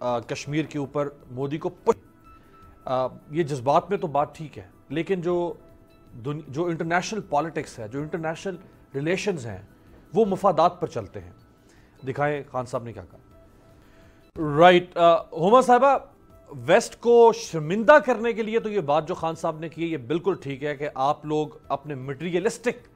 کشمیر کے اوپر مودی کو یہ جذبات میں تو بات ٹھیک ہے، لیکن جو انٹرنیشنل پالیٹکس ہے، جو انٹرنیشنل ریلیشنز ہیں، وہ مفادات پر چلتے ہیں۔ دکھائیں خان صاحب نے کیا کہا۔ رائٹ، ہما صاحبہ، ویسٹ کو شرمندہ کرنے کے لیے تو یہ بات جو خان صاحب نے کی ہے یہ بالکل ٹھیک ہے کہ آپ لوگ اپنے مٹیریلسٹک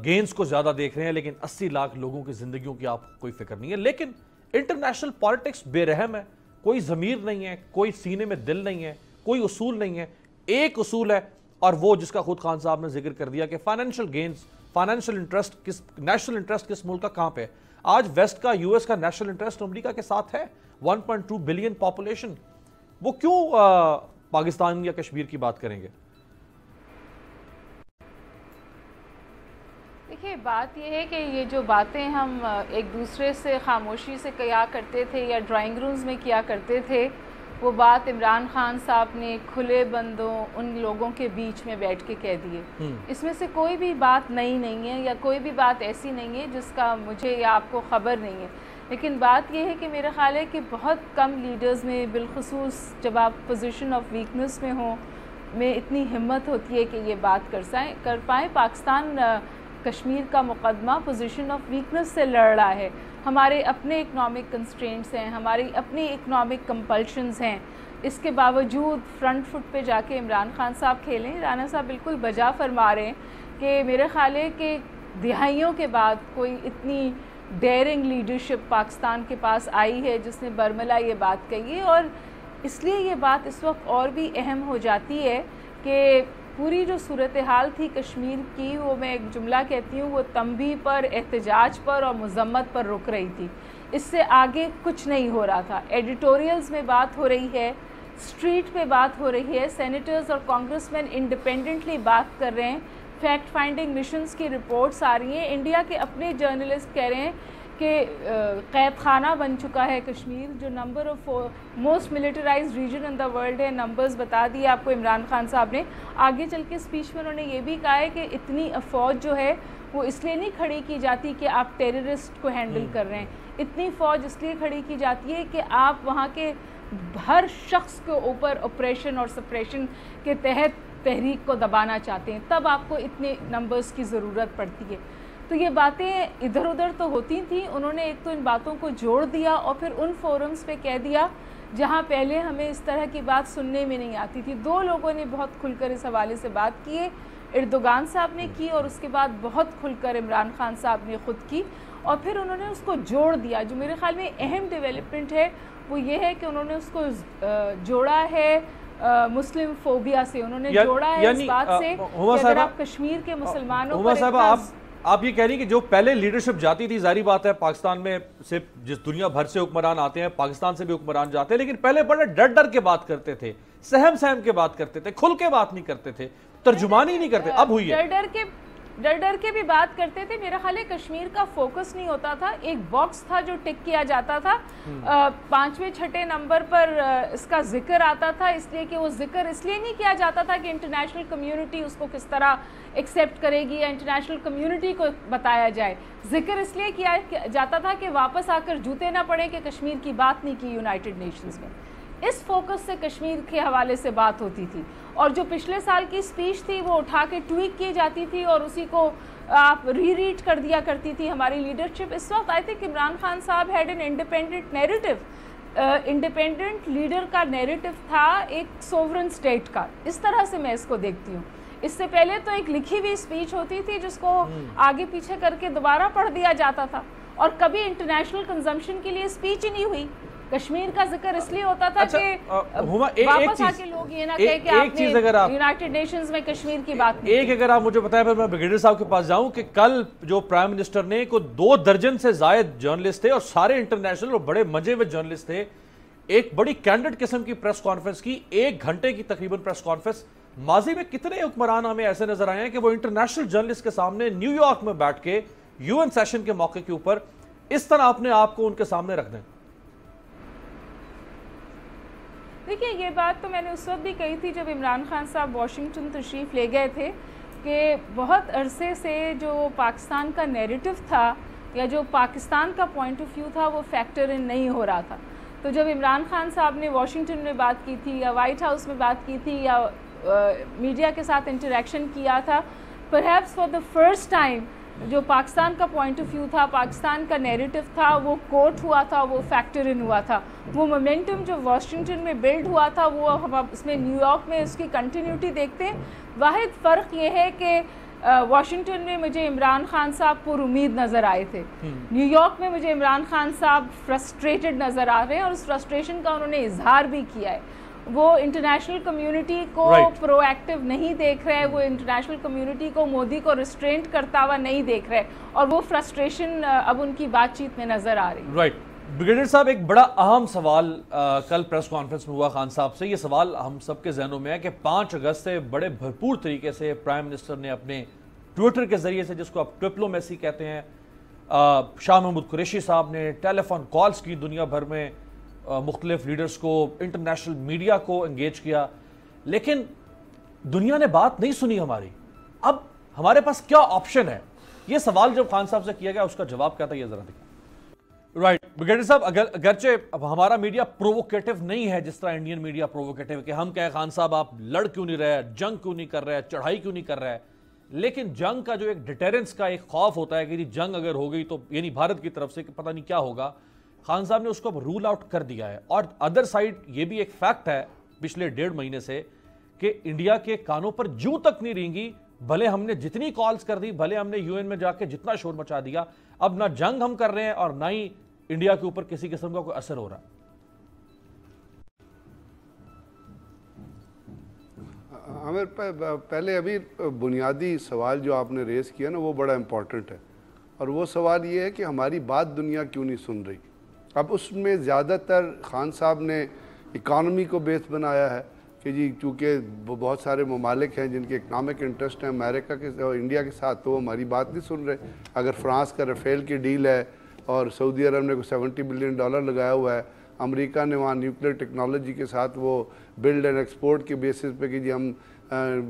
گینز کو زیادہ دیکھ رہے ہیں، لیکن 80 لاکھ لوگوں کی زندگیوں کی آپ کوئی فکر نہیں ہے۔ لیکن انٹرنیشنل پالیٹکس بے رحم ہے، کوئی ضمیر نہیں ہے، کوئی سینے میں دل نہیں ہے، کوئی اصول نہیں ہے۔ ایک اصول ہے، اور وہ جس کا خود خان صاحب نے ذکر کر دیا کہ financial gains, financial interest, national interest کس ملک کا کہاں پہ ہے۔ آج ویسٹ کا، یو ایس کا نیشنل انٹرسٹ امریکہ کے ساتھ ہے، 1.2 بلین پاپولیشن، وہ کیوں پاکستان یا کشمیر کی بات کریں گے؟ دیکھیے، بات یہ ہے کہ یہ جو باتیں ہم ایک دوسرے سے خاموشی سے کیا کرتے تھے یا ڈرائنگ رومز میں کیا کرتے تھے، وہ بات عمران خان صاحب نے کھلے بندوں ان لوگوں کے بیچ میں بیٹھ کے کہہ دیے۔ اس میں سے کوئی بھی بات نئی نہیں ہے یا کوئی بھی بات ایسی نہیں ہے جس کا مجھے یا آپ کو خبر نہیں ہے، لیکن بات یہ ہے کہ میرا خیال ہے کہ بہت کم لیڈرز میں، بالخصوص جب آپ پوزیشن آف ویکنس میں ہوں، میں اتنی ہمت ہوتی ہے کہ یہ بات کر پائیں۔ پاکستان کشمیر کا مقدمہ پوزیشن آف ویکنس سے لڑ رہا ہے۔ ہمارے اپنے اکنامک کنسٹرینٹس ہیں، ہماری اپنی اکنامک کمپلشنز ہیں، اس کے باوجود فرنٹ فٹ پہ جا کے عمران خان صاحب کھیلیں۔ رانا صاحب بالکل بجا فرما رہے ہیں کہ میرے خیال ہے کہ دہائیوں کے بعد کوئی اتنی ڈیئرنگ لیڈرشپ پاکستان کے پاس آئی ہے جس نے برملا یہ بات کہی ہے، اور اس لیے یہ بات اس وقت اور بھی اہم ہو جاتی ہے کہ پوری جو صورتحال تھی کشمیر کی، وہ میں ایک جملہ کہتی ہوں، وہ تنبیہ پر، احتجاج پر اور مذمت پر رک رہی تھی۔ اس سے آگے کچھ نہیں ہو رہا تھا۔ ایڈیٹوریلز میں بات ہو رہی ہے، اسٹریٹ پہ بات ہو رہی ہے، سینیٹرز اور کانگریس مین انڈیپینڈنٹلی بات کر رہے ہیں، فیکٹ فائنڈنگ مشنز کی رپورٹس آ رہی ہیں، انڈیا کے اپنے جرنلسٹ کہہ رہے ہیں کہ قید خانہ بن چکا ہے کشمیر، جو number of most militarized region in the world ہے، نمبرز بتا دیے آپ کو عمران خان صاحب نے۔ آگے چل کے اسپیچ میں انہوں نے یہ بھی کہا ہے کہ اتنی فوج جو ہے وہ اس لیے نہیں کھڑی کی جاتی کہ آپ ٹیررسٹ کو ہینڈل کر رہے ہیں، اتنی فوج اس لیے کھڑی کی جاتی ہے کہ آپ وہاں کے ہر شخص کے اوپر آپریشن اور سپریشن کے تحت تحریک کو دبانا چاہتے ہیں، تب آپ کو اتنے نمبرز کی ضرورت پڑتی ہے۔ تو یہ باتیں ادھر ادھر تو ہوتی تھیں، انہوں نے ایک تو ان باتوں کو جوڑ دیا اور پھر ان فورمز پہ کہہ دیا جہاں پہلے ہمیں اس طرح کی بات سننے میں نہیں آتی تھی۔ دو لوگوں نے بہت کھل کر اس حوالے سے بات کی ہے، اردوغان صاحب نے کی اور اس کے بعد بہت کھل کر عمران خان صاحب نے خود کی، اور پھر انہوں نے اس کو جوڑ دیا۔ جو میرے خیال میں اہم ڈیولپمنٹ ہے وہ یہ ہے کہ انہوں نے اس کو جوڑا ہے مسلم فوبیا سے، انہوں نے جوڑا ہے اس بات سے کہ اگر آپ کشمیر کے مسلمانوں پر آپ یہ کہہ رہی ہیں کہ جو پہلے لیڈرشپ جاتی تھی، ظاہری بات ہے پاکستان میں سے جس دنیا بھر سے حکمران آتے ہیں، پاکستان سے بھی حکمران جاتے ہیں، لیکن پہلے بڑے ڈر کے بات کرتے تھے، سہم کے بات کرتے تھے، کھل کے بات نہیں کرتے تھے، ترجمانی نہیں کرتے۔ اب ہوئی ہے ڈر کے بھی بات کرتے تھے۔ میرا خیال ہے کشمیر کا فوکس نہیں ہوتا تھا، ایک باکس تھا جو ٹک کیا جاتا تھا، 5ویں 6ٹھے نمبر پر اس کا ذکر آتا تھا، اس لیے کہ وہ ذکر اس لیے نہیں کیا جاتا تھا کہ انٹرنیشنل کمیونٹی اس کو کس طرح ایکسیپٹ کرے گی یا انٹرنیشنل کمیونٹی کو بتایا جائے، ذکر اس لیے کیا جاتا تھا کہ واپس آ کر جوتے نہ پڑے کہ کشمیر کی بات نہیں کی یونائٹڈ نیشنز میں۔ اس فوکس سے کشمیر کے حوالے سے بات ہوتی تھی، اور جو پچھلے سال کی اسپیچ تھی وہ اٹھا کے ٹویٹ کی جاتی تھی اور اسی کو آپ ریڈ کر دیا کرتی تھی ہماری لیڈرشپ۔ اس وقت آئی تھنک عمران خان صاحب had an independent narrative, independent leader کا نیریٹو تھا ایک سوورن اسٹیٹ کا، اس طرح سے میں اس کو دیکھتی ہوں۔ اس سے پہلے تو ایک لکھی ہوئی اسپیچ ہوتی تھی جس کو آگے پیچھے کر کے دوبارہ پڑھ دیا جاتا تھا، اور کبھی انٹرنیشنل کنزمپشن کے لیے اسپیچ ہی نہیں ہوئی۔ کشمیر کا ذکر اس لیے ہوتا تھا کہ واپس آ کے لوگ یہ نہ کہے کہ آپ نے یونائٹڈ نیشنز میں کشمیر کی بات نہیں۔ ایک اگر آپ مجھے بتائیں، پھر میں بریگیڈیئر صاحب کے پاس جاؤں، کہ کل جو پرائم منسٹر نے کو 2 درجن سے زائد جرنلسٹ تھے اور سارے انٹرنیشنل اور بڑے مزے ہوئے جرنلسٹ تھے، ایک بڑی کینڈڈ قسم کی پریس کانفرنس کی، 1 گھنٹے کی تقریباً پریس کانفرنس۔ ماضی میں کتنے حکمران ہمیں ایسے نظر آئے ہیں کہ وہ انٹرنیشنل جرنلسٹ کے سامنے نیو یارک میں بیٹھ کے UN سیشن کے موقع کے اوپر اس طرح اپنے آپ کو ان کے سامنے رکھ دیں؟ دیکھیے، یہ بات تو میں نے اس وقت بھی کہی تھی جب عمران خان صاحب واشنگٹن تشریف لے گئے تھے، کہ بہت عرصے سے جو پاکستان کا نیریٹو تھا یا جو پاکستان کا پوائنٹ آف ویو تھا وہ فیکٹر ان نہیں ہو رہا تھا۔ تو جب عمران خان صاحب نے واشنگٹن میں بات کی تھی یا وائٹ ہاؤس میں بات کی تھی یا میڈیا کے ساتھ انٹریکشن کیا تھا، perhaps for the first time جو پاکستان کا پوائنٹ آف ویو تھا، پاکستان کا نیریٹو تھا، وہ کوٹ ہوا تھا، وہ فیکٹر ان ہوا تھا. وہ مومنٹم جو واشنگٹن میں بلڈ ہوا تھا وہ ہم اس میں نیو یارک میں اس کی کنٹینیوٹی دیکھتے ہیں. واحد فرق یہ ہے کہ واشنگٹن میں مجھے عمران خان صاحب پر امید نظر آئے تھے، نیو یارک میں مجھے عمران خان صاحب فرسٹریٹڈ نظر آ رہے ہیں، اور اس فرسٹریشن کا انہوں نے اظہار بھی کیا ہے. وہ انٹرنیشنل کمیونٹی کو پرو ایکٹیو نہیں دیکھ رہے، وہ انٹرنیشنل کمیونٹی کو مودی کو ریسٹرینٹ کرتا ہوا نہیں دیکھ رہے، اور وہ فرسٹریشن اب ان کی بات چیت میں نظر آ رہی. رائٹ. بریگیڈیئر صاحب، ایک بڑا اہم سوال کل پریس کانفرنس میں ہوا خان صاحب سے. یہ سوال ہم سب کے ذہنوں میں ہے کہ 5 اگست سے بڑے بھرپور طریقے سے پرائم منسٹر نے اپنے ٹویٹر کے ذریعے سے، جس کو آپ ڈپلومیسی کہتے ہیں، شاہ محمود قریشی صاحب نے ٹیلی فون کالز کی، دنیا بھر میں مختلف لیڈرز کو، انٹرنیشنل میڈیا کو انگیج کیا، لیکن دنیا نے بات نہیں سنی ہماری. اب ہمارے پاس کیا آپشن ہے؟ یہ سوال جب خان صاحب سے کیا گیا، اس کا جواب کیا تھا، یہ ذرا دیکھیں. رائٹ. بریگیڈیئر صاحب، اگرچہ اب ہمارا میڈیا پرووکیٹو نہیں ہے جس طرح انڈین میڈیا پرووکیٹو ہے کہ ہم کہیں خان صاحب آپ لڑ کیوں نہیں رہے، جنگ کیوں نہیں کر رہے، چڑھائی کیوں نہیں کر رہے، لیکن جنگ کا جو ایک ڈیٹیرنس کا ایک خوف ہوتا ہے کہ جی جنگ اگر ہو گئی تو یعنی بھارت کی طرف سے کہ پتہ نہیں کیا ہوگا، خان صاحب نے اس کو اب رول آؤٹ کر دیا ہے. اور ادر سائڈ یہ بھی ایک فیکٹ ہے پچھلے 1.5 مہینے سے کہ انڈیا کے کانوں پر جوں تک نہیں رینگی، بھلے ہم نے جتنی کالز کر دی، بھلے ہم نے UN میں جا کے جتنا شور مچا دیا، اب نہ جنگ ہم کر رہے ہیں اور نہ ہی انڈیا کے اوپر کسی قسم کا کوئی اثر ہو رہا ہے. عامر، پہلے ابھی بنیادی سوال جو آپ نے ریز کیا نا وہ بڑا امپورٹنٹ ہے، اور وہ سوال یہ ہے کہ ہماری بات دنیا کیوں نہیں سن رہی. اب اس میں زیادہ تر خان صاحب نے اکانومی کو بیس بنایا ہے کہ جی چونکہ بہت سارے ممالک ہیں جن کے اکنامک انٹرسٹ ہیں امریکہ کے اور انڈیا کے ساتھ، تو وہ ہماری بات نہیں سن رہے. اگر فرانس کا رفیل کی ڈیل ہے اور سعودی عرب نے کوئی $70 بلین لگایا ہوا ہے، امریکہ نے وہاں نیوکلیر ٹیکنالوجی کے ساتھ وہ بلڈ اینڈ ایکسپورٹ کے بیسس پہ کہ جی ہم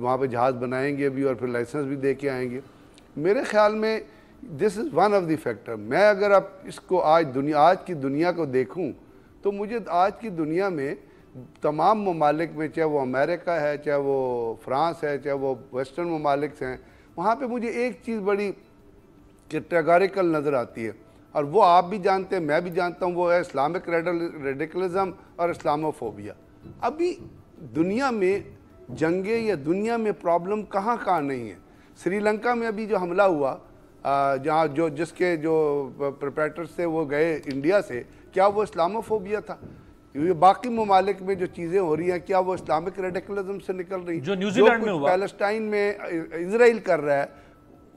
وہاں پہ جہاز بنائیں گے بھی اور پھر لائسنس بھی دے کے آئیں گے. میرے خیال میں this is one of the factor. میں اگر اب اس کو آج کی دنیا کو دیکھوں تو مجھے آج کی دنیا میں تمام ممالک میں، چاہے وہ امریکہ ہے، چاہے وہ فرانس ہے، چاہے وہ ویسٹرن ممالک ہیں، وہاں پہ مجھے ایک چیز بڑی کیٹیگوریکل نظر آتی ہے، اور وہ آپ بھی جانتے ہیں، میں بھی جانتا ہوں، وہ ہے اسلامک ریڈیکلزم اور اسلاموفوبیا. ابھی دنیا میں جنگیں یا دنیا میں پرابلم کہاں نہیں ہے. سری لنکا میں ابھی جو حملہ ہوا، جہاں جس کے جو پرپیٹرز تھے وہ گئے انڈیا سے، کیا وہ اسلاموفوبیا تھا؟ یہ باقی ممالک میں جو چیزیں ہو رہی ہیں کیا وہ اسلامک ریڈیکلزم سے نکل رہی ہیں؟ جو نیوزی لینڈ میں ہوا، پیلسٹائن میں اسرائیل کر رہا ہے،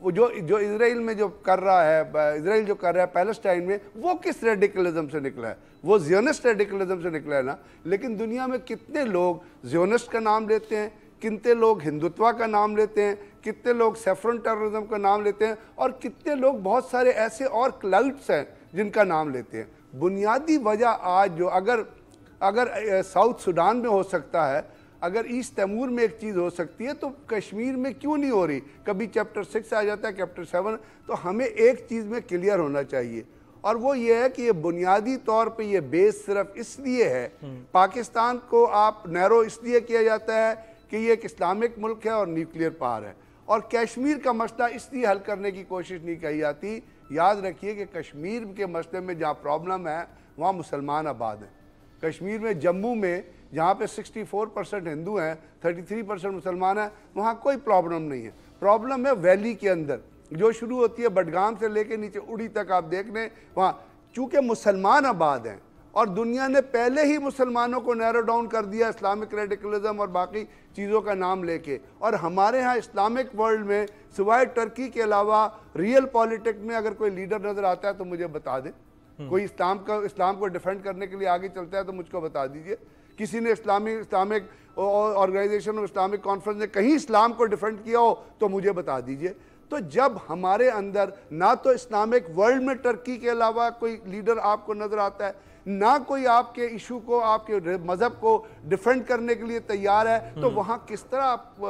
وہ جو اسرائیل میں جو کر رہا ہے، اسرائیل جو کر رہا ہے پیلسٹائن میں، وہ کس ریڈیکلزم سے نکلا ہے؟ وہ زیونسٹ ریڈیکلزم سے نکلا ہے نا. لیکن دنیا میں کتنے لوگ زیونسٹ کا نام لیتے ہیں، کتنے لوگ ہندوتوا کا نام لیتے ہیں، کتنے لوگ سیفرن ٹیررزم کا نام لیتے ہیں، اور کتنے لوگ بہت سارے ایسے اور کلاؤڈس ہیں جن کا نام لیتے ہیں. بنیادی وجہ آج جو اگر ساؤتھ سوڈان میں ہو سکتا ہے، اگر ایسٹ تیمور میں ایک چیز ہو سکتی ہے، تو کشمیر میں کیوں نہیں ہو رہی؟ کبھی چیپٹر 6 آ جاتا ہے، چیپٹر 7. تو ہمیں ایک چیز میں کلیئر ہونا چاہیے، اور وہ یہ ہے کہ یہ بنیادی طور پہ یہ بیس صرف اس لیے ہے، پاکستان کو آپ نیرو اس لیے کیا جاتا ہے کہ یہ ایک اسلامک ملک ہے اور نیوکلیئر پاور ہے، اور کشمیر کا مسئلہ اس لیے حل کرنے کی کوشش نہیں کی جاتی. یاد رکھیے کہ کشمیر کے مسئلے میں جہاں پرابلم ہے وہاں مسلمان آباد ہیں. کشمیر میں جموں میں جہاں پہ 64% ہندو ہیں، 33% مسلمان ہیں، وہاں کوئی پرابلم نہیں ہے. پرابلم ہے ویلی کے اندر جو شروع ہوتی ہے بڈگام سے لے کے نیچے اڑی تک، آپ دیکھ لیں وہاں چونکہ مسلمان آباد ہیں، اور دنیا نے پہلے ہی مسلمانوں کو نیرو ڈاؤن کر دیا اسلامک ریڈیکلزم اور باقی چیزوں کا نام لے کے. اور ہمارے ہاں اسلامک ورلڈ میں سوائے ٹرکی کے علاوہ ریئل پالیٹک میں اگر کوئی لیڈر نظر آتا ہے تو مجھے بتا دیں. کوئی اسلام کو ڈیفینڈ کرنے کے لیے آگے چلتا ہے تو مجھ کو بتا دیجئے. کسی نے اسلامک آرگنائزیشن اور اسلامک کانفرنس نے کہیں اسلام کو ڈیفینڈ کیا ہو تو مجھے بتا دیجئے. تو جب ہمارے اندر نہ تو اسلامک ورلڈ میں ٹرکی کے علاوہ کوئی لیڈر آپ کو نظر آتا ہے، نہ کوئی آپ کے ایشو کو، آپ کے مذہب کو ڈیفینڈ کرنے کے لیے تیار ہے، تو وہاں کس طرح آپ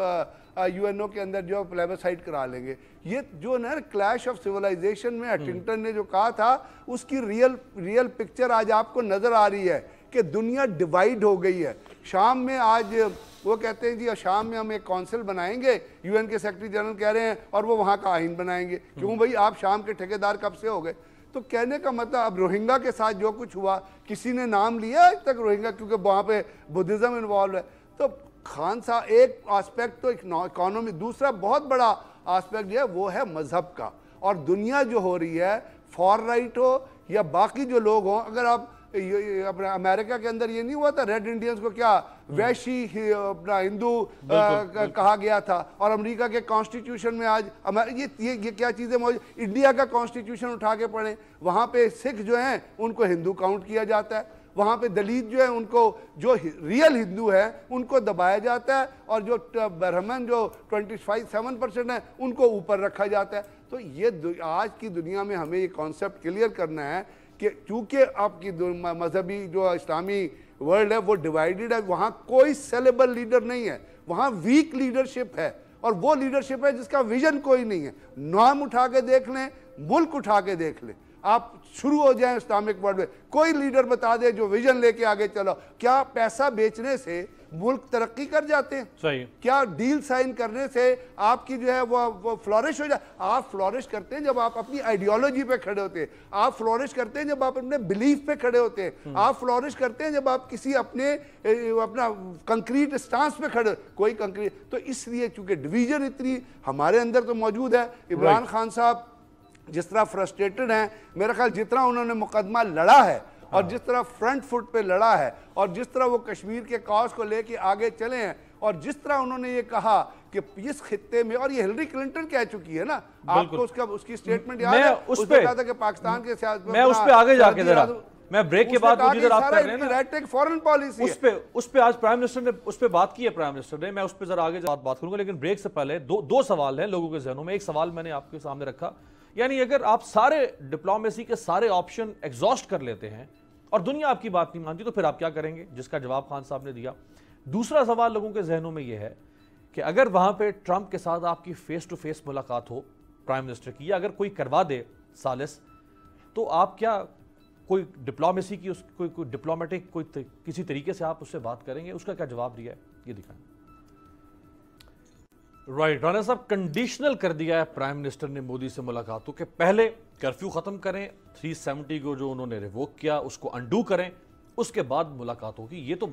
UN کے اندر جو پلیبسائٹ کرا لیں گے؟ یہ جو نا کلیش آف سیولائزیشن میں ہنٹنگٹن نے جو کہا تھا، اس کی ریئل پکچر آج آپ کو نظر آ رہی ہے کہ دنیا ڈیوائیڈ ہو گئی ہے. شام میں آج وہ کہتے ہیں جی شام میں ہم ایک کونسل بنائیں گے, یو این کے سیکرٹری جنرل کہہ رہے ہیں, اور وہ وہاں کا آئین بنائیں گے. کیوں بھائی آپ شام کے ٹھیکیدار کب سے ہو گئے؟ تو کہنے کا مطلب اب روہنگا کے ساتھ جو کچھ ہوا, کسی نے نام لیا آج تک روہنگا, کیونکہ وہاں پہ بدھزم انوالو ہے. تو خان صاحب ایک آسپیکٹ تو اکانومی, دوسرا بہت بڑا آسپیکٹ جو ہے وہ ہے مذہب کا. اور دنیا جو ہو رہی ہے, فار رائٹ ہو یا باقی جو لوگ ہوں, اگر آپ اپنا امریکہ کے اندر یہ نہیں ہوا تھا ریڈ انڈینز کو کیا ویشی اپنا ہندو کہا گیا تھا, اور امریکہ کے کانسٹیٹیوشن میں آج یہ کیا چیزیں موجود, انڈیا کا کانسٹیٹیوشن اٹھا کے پڑھیں, وہاں پہ سکھ جو ہیں ان کو ہندو کاؤنٹ کیا جاتا ہے, وہاں پہ دلت جو ہے ان کو جو ریئل ہندو ہے ان کو دبایا جاتا ہے, اور جو برہمن جو 27% ہیں ان کو اوپر رکھا جاتا ہے. تو یہ آج کی دنیا میں ہمیں یہ کانسیپٹ کلیئر کرنا ہے کہ چونکہ آپ کی مذہبی جو اسلامی ورلڈ ہے وہ ڈیوائیڈڈ ہے, وہاں کوئی سیلیبل لیڈر نہیں ہے, وہاں ویک لیڈرشپ ہے, اور وہ لیڈرشپ ہے جس کا ویژن کوئی نہیں ہے. نام اٹھا کے دیکھ لیں, ملک اٹھا کے دیکھ لیں, آپ شروع ہو جائیں اسلامک ورلڈ میں, کوئی لیڈر بتا دے جو ویژن لے کے آگے چلو. کیا پیسہ بیچنے سے ملک ترقی کر جاتے ہیں؟ صحیح. کیا ڈیل سائن کرنے سے آپ کی جو ہے وہ فلورش ہو جائے؟ آپ فلورش کرتے ہیں جب آپ اپنی آئیڈیالوجی پہ کھڑے ہوتے ہیں, آپ فلورش کرتے ہیں جب آپ اپنے بلیف پہ کھڑے ہوتے ہیں, آپ فلورش کرتے ہیں جب آپ کسی اپنا کنکریٹ اسٹانس پہ کھڑے. کوئی کنکریٹ تو اس لیے چونکہ ڈویژن اتنی ہمارے اندر تو موجود ہے. عمران خان صاحب جس طرح فرسٹریٹڈ ہیں, میرا خیال جتنا انہوں نے مقدمہ لڑا ہے اور جس طرح فرنٹ فٹ پہ لڑا ہے, اور جس طرح وہ کشمیر کے کاز کو لے کے آگے چلے ہیں, اور جس طرح انہوں نے یہ کہا کہ اس خطے میں, اور یہ ہلری کلنٹن کہہ چکی ہے نا, آپ کو اس کی سٹیٹمنٹ یاد ہے, اس پہ کہا تھا کہ پاکستان کے سیاست میں اس پہ آگے جا کے ذرا, میں بریک کے بعد جدھر آپ کر رہے ہیں نا فورن پالیسی اس پہ آج پرائم منسٹر نے اس پہ بات کی ہے, پرائم منسٹر نے, میں اس پہ ذرا آگے بات کروں گا. لیکن بریک سے پہلے دو سوال ہیں لوگوں کے ذہنوں میں. ایک سوال میں نے آپ کے سامنے رکھا, یعنی اگر آپ سارے ڈپلومیسی کے سارے آپشن ایگزاسٹ کر لیتے ہیں اور دنیا آپ کی بات نہیں مانتی, تو پھر آپ کیا کریں گے, جس کا جواب خان صاحب نے دیا. دوسرا سوال لوگوں کے ذہنوں میں یہ ہے کہ اگر وہاں پہ ٹرمپ کے ساتھ آپ کی فیس ٹو فیس ملاقات ہو پرائم منسٹر کی, یا اگر کوئی کروا دے ثالث, تو آپ کیا کوئی ڈپلومیسی کی کوئی ڈپلومیٹک کوئی کسی طریقے سے آپ اس سے بات کریں گے؟ اس کا کیا جواب دیا ہے یہ دکھائیں. رائٹ, رانا صاحب کنڈیشنل کر دیا ہے پرائم منسٹر نے مودی سے ملاقاتوں کہ پہلے کرفیو ختم کریں, 370 کو جو انہوں نے ریووک کیا اس کو انڈو کریں, اس کے بعد ملاقات ہوگی. یہ تو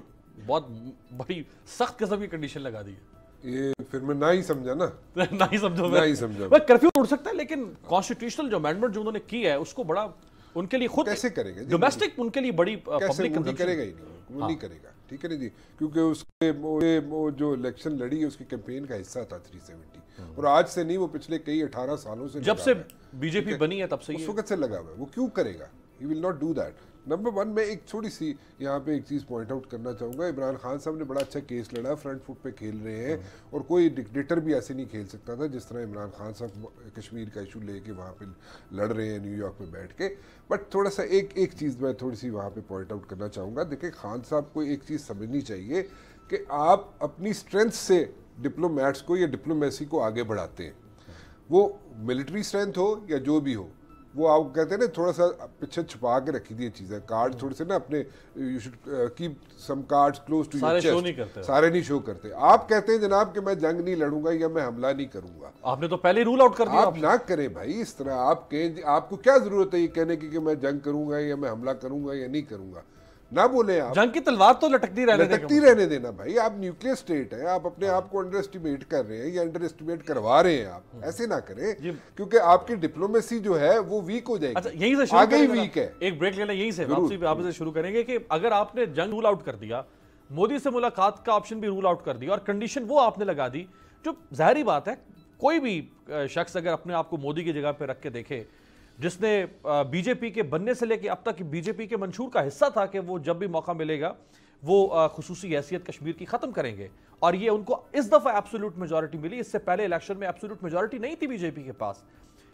بہت بڑی سخت قسم کی کنڈیشن لگا دی ہے. یہ پھر میں نہ ہی سمجھا نا, نہ ہی سمجھو, نہ ہی سمجھا. وہ کرفیو اڑ سکتا ہے, لیکن کانسٹیٹیوشنل جو امینڈمنٹ جو انہوں نے کی ہے اس کو بڑا ان کے لیے خود کیسے کرے گا, ڈومیسٹک ان کے لیے بڑی پبلک کنزمپشن کرے گا ہی نہیں, وہ نہیں کرے گا. ٹھیک ہے نا جی, کیونکہ اس کے وہ جو الیکشن لڑی ہے اس کی کیمپین کا حصہ تھا 370, اور آج سے نہیں, وہ پچھلے کئی 18 سالوں سے جب سے بی جے پی بنی ہے تب سے اس وقت سے لگا ہوا ہے. وہ کیوں کرے گا؟ He will not do that. Number 1 میں ایک چھوٹی سی یہاں پہ ایک چیز پوائنٹ آؤٹ کرنا چاہوں گا. عمران خان صاحب نے بڑا اچھا کیس لڑا, فرنٹ فٹ پہ کھیل رہے ہیں, اور کوئی ڈکٹیٹر بھی ایسے نہیں کھیل سکتا تھا جس طرح عمران خان صاحب کشمیر کا ایشو لے کے وہاں پہ لڑ رہے ہیں نیو یارک میں بیٹھ کے. بٹ تھوڑا سا ایک چیز میں تھوڑی سی وہاں پہ پوائنٹ آؤٹ کرنا چاہوں گا. دیکھیں, خان صاحب کو ایک چیز سمجھنی چاہیے کہ آپ اپنی اسٹرینتھ سے ڈپلومیٹس کو یا ڈپلومیسی کو آگے بڑھاتے ہیں, وہ ملٹری اسٹرینتھ ہو یا جو بھی ہو, وہ آپ کہتے ہیں نا تھوڑا سا پیچھے چھپا کے رکھی دی چیزیں, کارڈ تھوڑے سے نا اپنے, you should keep some cards close to your chest. سارے نہیں شو کرتے. آپ کہتے ہیں جناب کہ میں جنگ نہیں لڑوں گا یا میں حملہ نہیں کروں گا, آپ نے تو پہلے رول آؤٹ کر دیا. آپ نہ کریں بھائی اس طرح. آپ کہیں, آپ کو کیا ضرورت ہے یہ کہنے کی کہ میں جنگ کروں گا یا میں حملہ کروں گا یا نہیں کروں گا؟ نہ بولیں آپ. جنگ کی تلوار تو لٹکتی رہنے دینا بھائی. آپ نیوکلیئر اسٹیٹ ہیں, آپ اپنے آپ کو انڈر اسٹیمیٹ کر رہے ہیں یا انڈر اسٹیمیٹ کروا رہے ہیں. آپ ایسے نہ کریں, کیونکہ آپ کی ڈپلومیسی جو ہے وہ ویک ہو جائے گی. یہیں سے آگے ہی ویک ہے. ایک بریک لینا, یہیں سے آپ سے شروع کریں گے کہ اگر آپ نے جنگ رول آؤٹ کر دیا, مودی سے ملاقات کا آپشن بھی رول آؤٹ کر دیا, اور کنڈیشن وہ آپ نے لگا دی, جو ظاہری بات ہے کوئی بھی شخص اگر اپنے آپ کو مودی کی جگہ پہ رکھ کے دیکھے, جس نے بی جے پی کے بننے سے لے کے اب تک بی جے پی کے منشور کا حصہ تھا کہ وہ جب بھی موقع ملے گا وہ خصوصی حیثیت کشمیر کی ختم کریں گے, اور یہ ان کو اس دفعہ ایبسولوٹ میجورٹی ملی. اس سے پہلے الیکشن میں ایبسولوٹ میجورٹی نہیں تھی بی جے پی کے پاس,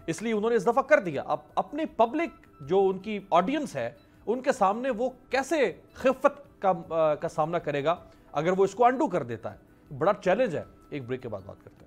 اس لیے انہوں نے اس دفعہ کر دیا. اب اپنے پبلک جو ان کی آڈینس ہے ان کے سامنے وہ کیسے خفت کا سامنا کرے گا اگر وہ اس کو انڈو کر دیتا ہے؟ بڑا چیلنج ہے. ایک بریک کے بعد بات کرتے ہیں.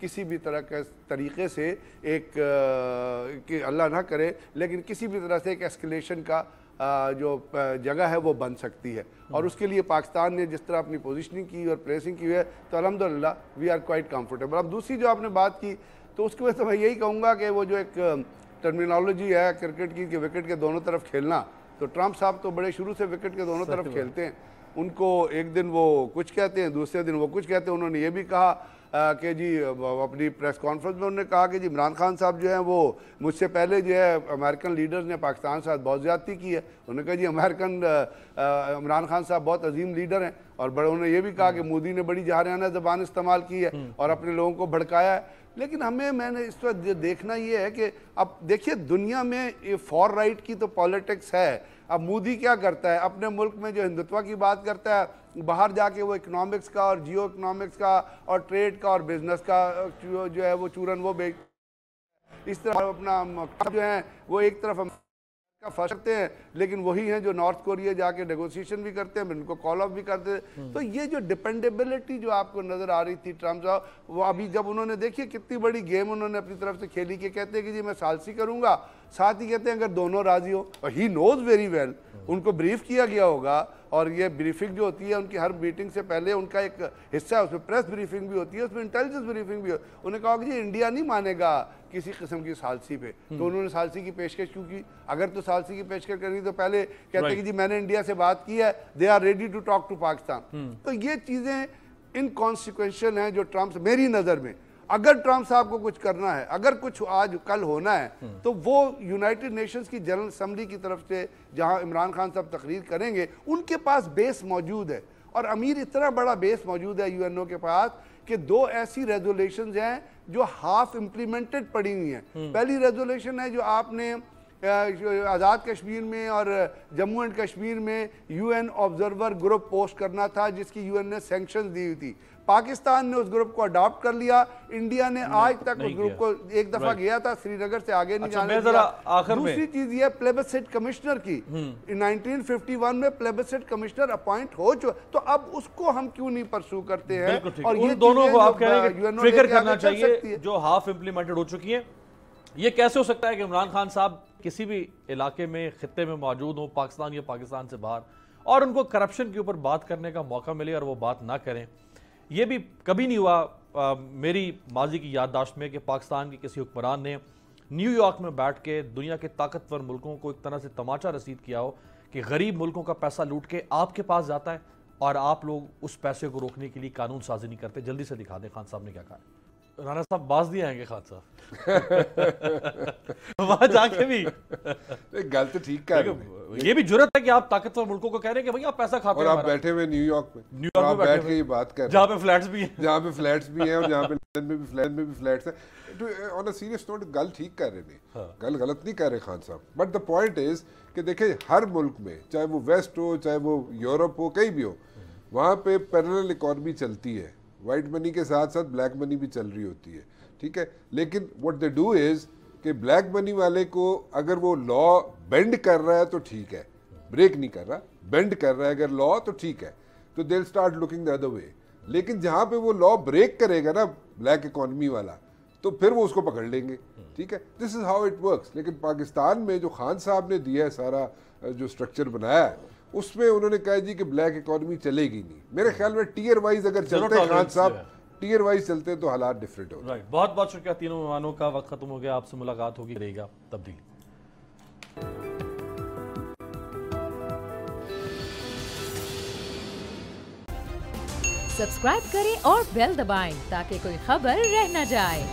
کسی بھی طرح کے طریقے سے ایک کہ اللہ نہ کرے لیکن کسی بھی طرح سے ایک ایسکیلیشن کا جو جگہ ہے وہ بن سکتی ہے، اور اس کے لیے پاکستان نے جس طرح اپنی پوزیشننگ کی اور پریسنگ کی ہے تو الحمدللہ وی آر کوائٹ کمفرٹیبل۔ اب دوسری جو آپ نے بات کی تو اس کی وجہ سے میں یہی کہوں گا کہ وہ جو ایک ٹرمینالوجی ہے کرکٹ کی کہ وکٹ کے دونوں طرف کھیلنا، تو ٹرمپ صاحب تو بڑے شروع سے وکٹ کے دونوں طرف کھیلتے ہیں، ان کو ایک دن وہ کچھ کہتے ہیں دوسرے دن وہ کچھ کہتے ہیں۔ انہوں نے یہ بھی کہا کہ جی اپنی پریس کانفرنس میں انہوں نے کہا کہ جی عمران خان صاحب جو ہیں وہ مجھ سے پہلے جو ہے امریکن لیڈرز نے پاکستان ساتھ بہت زیادتی کی ہے۔ انہوں نے کہا جی عمران خان صاحب بہت عظیم لیڈر ہیں، اور انہوں نے یہ بھی کہا کہ مودی نے بڑی جارحانہ زبان استعمال کی ہے اور اپنے لوگوں کو بھڑکایا ہے۔ لیکن میں نے اس وقت دیکھنا یہ ہے کہ اب دیکھیے دنیا میں فار رائٹ کی تو پالیٹکس ہے۔ اب مودی کیا کرتا ہے اپنے ملک میں جو ہندوتوا کی بات کرتا ہے، باہر جا کے وہ اکنامکس کا اور جیو اکنامکس کا اور ٹریڈ کا اور بزنس کا جو ہے وہ چورن وہ اس طرح اپنا جو ہے وہ ایک طرف کا فرق کرتے ہیں، لیکن وہی ہیں جو نارتھ کوریا جا کے نیگوسیشن بھی کرتے ہیں، ان کو کال آف بھی کرتے ہیں۔ تو یہ جو ڈیپینڈیبلٹی جو آپ کو نظر آ رہی تھی ٹرمپ صاحب، وہ ابھی جب انہوں نے دیکھیے کتنی بڑی گیم انہوں نے اپنی طرف سے کھیلی کہ کہتے ہیں کہ جی میں ثالثی کروں گا، ساتھ ہی کہتے ہیں اگر دونوں راضی ہو، اور ہی نوز ویری ویل، ان کو بریف کیا گیا ہوگا، اور یہ بریفنگ جو ہوتی ہے ان کی ہر میٹنگ سے پہلے ان کا ایک حصہ ہے، اس میں پریس بریفنگ بھی ہوتی ہے، اس میں انٹیلیجنس بریفنگ بھی ہوتی ہے۔ انہوں نے کہا کہ جی انڈیا نہیں مانے گا کسی قسم کی ثالثی پہ، تو انہوں نے ثالثی کی پیشکش کیوں کی؟ اگر تو ثالثی کی پیشکش کرنی تو پہلے کہتے ہیں کہ جی میں نے انڈیا سے بات کی ہے، they are ready to talk to Pakistan. تو یہ چیزیں انکانسیکوینشل ہیں جو ٹرمپ میری نظر میں، اگر ٹرمپ صاحب کو کچھ کرنا ہے، اگر کچھ آج کل ہونا ہے، تو وہ یونائٹڈ نیشنز کی جنرل اسمبلی کی طرف سے جہاں عمران خان صاحب تقریر کریں گے، ان کے پاس بیس موجود ہے، اور امیر اتنا بڑا بیس موجود ہے یو این او کے پاس کہ 2 ایسی ریزولیشنز ہیں جو ہاف امپلیمنٹڈ پڑی ہوئی ہیں۔ پہلی ریزولیشن ہے جو آپ نے آزاد کشمیر میں اور جموں اینڈ کشمیر میں U N observer group post کرنا تھا، جس کی یو این نے سینکشنز دی ہوئی تھی۔ پاکستان نے اس گروپ کو اڈاپٹ کر لیا، انڈیا نے آج تک اس گروپ کو ایک دفعہ گیا تھا سری نگر سے آگے نہیں جانے دیا۔ دوسری چیز یہ پلیبسسائٹ کمشنر کی 1951 میں پلیبسسائٹ کمشنر اپوائنٹ ہو چکا، تو اب اس کو ہم کیوں نہیں پرسو کرتے ہیں؟ اور یہ دونوں کو آپ کہہ رہے ہیں کہ ٹریگر کرنا چاہیے جو ہاف امپلیمنٹڈ ہو چکی ہیں۔ یہ کیسے ہو سکتا ہے کہ عمران خان صاحب کسی بھی علاقے میں خطے میں موجود ہوں، پاکستان یا پاکستان سے باہر، اور ان کو کرپشن کے اوپر بات کرنے کا موقع ملے اور وہ بات نہ کریں؟ یہ بھی کبھی نہیں ہوا میری ماضی کی یادداشت میں کہ پاکستان کے کسی حکمران نے نیو یارک میں بیٹھ کے دنیا کے طاقتور ملکوں کو ایک طرح سے تماچا رسید کیا ہو کہ غریب ملکوں کا پیسہ لوٹ کے آپ کے پاس جاتا ہے اور آپ لوگ اس پیسے کو روکنے کے لیے قانون سازی نہیں کرتے۔ جلدی سے دکھا دیں خان صاحب نے کیا کہا ہے۔ رانا صاحب باز دیا آئیں گے خان صاحب وہاں جا کے بھی گل تو ٹھیک کہہ رہے ہیں، یہ بھی جرت ہے کہ آپ طاقتور ملکوں کو کہہ رہے ہیں کہ بھئی آپ پیسہ کھاتے ہیں، اور آپ بیٹھے ہوئے نیو یارک میں، آپ بیٹھ کے یہ بات کر رہے ہیں جہاں پہ فلیٹس بھی ہیں، جہاں پہ فلیٹس بھی ہیں اور جہاں پہ لندن میں بھی فلیٹس ہیں۔ آن اے سیریس نوٹ گل ٹھیک کر رہے ہیں، گل غلط نہیں کر رہے خان صاحب، بٹ دا پوائنٹ از کہ دیکھیں ہر ملک میں، چاہے وہ ویسٹ ہو چاہے وہ یورپ ہو کہیں بھی ہو، وہاں پہ پیرلل اکانومی چلتی ہے، وائٹ منی کے ساتھ ساتھ بلیک منی بھی چل رہی ہوتی ہے، ٹھیک ہے۔ لیکن what they do is کہ بلیک منی والے کو اگر وہ لا بینڈ کر رہا ہے تو ٹھیک ہے، بریک نہیں کر رہا، بینڈ کر رہا ہے اگر لا تو ٹھیک ہے، تو they'll start looking the other way۔ لیکن جہاں پہ وہ لا بریک کرے گا نا بلیک اکانومی والا، تو پھر وہ اس کو پکڑ لیں گے، ٹھیک ہے۔ دس از ہاؤ اٹ ورکس۔ لیکن پاکستان میں جو خان صاحب نے دیا ہے سارا جو اسٹرکچر بنایا ہے، اس میں انہوں نے کہا جی کہ بلیک اکانومی چلے گی نہیں۔ میرے خیال میں ٹیئر وائز اگر چلتے ہیں خان صاحب، ٹیئر وائز چلتے ہیں تو حالات ڈیفرنٹ ہو جائیں۔ بہت بہت شکریہ تینوں مہمانوں کا، وقت ختم ہو گیا، آپ سے ملاقات ہوگی، رہے گا تبدیلی۔ سبسکرائب کریں اور بیل دبائیں تاکہ کوئی خبر رہ نہ جائے۔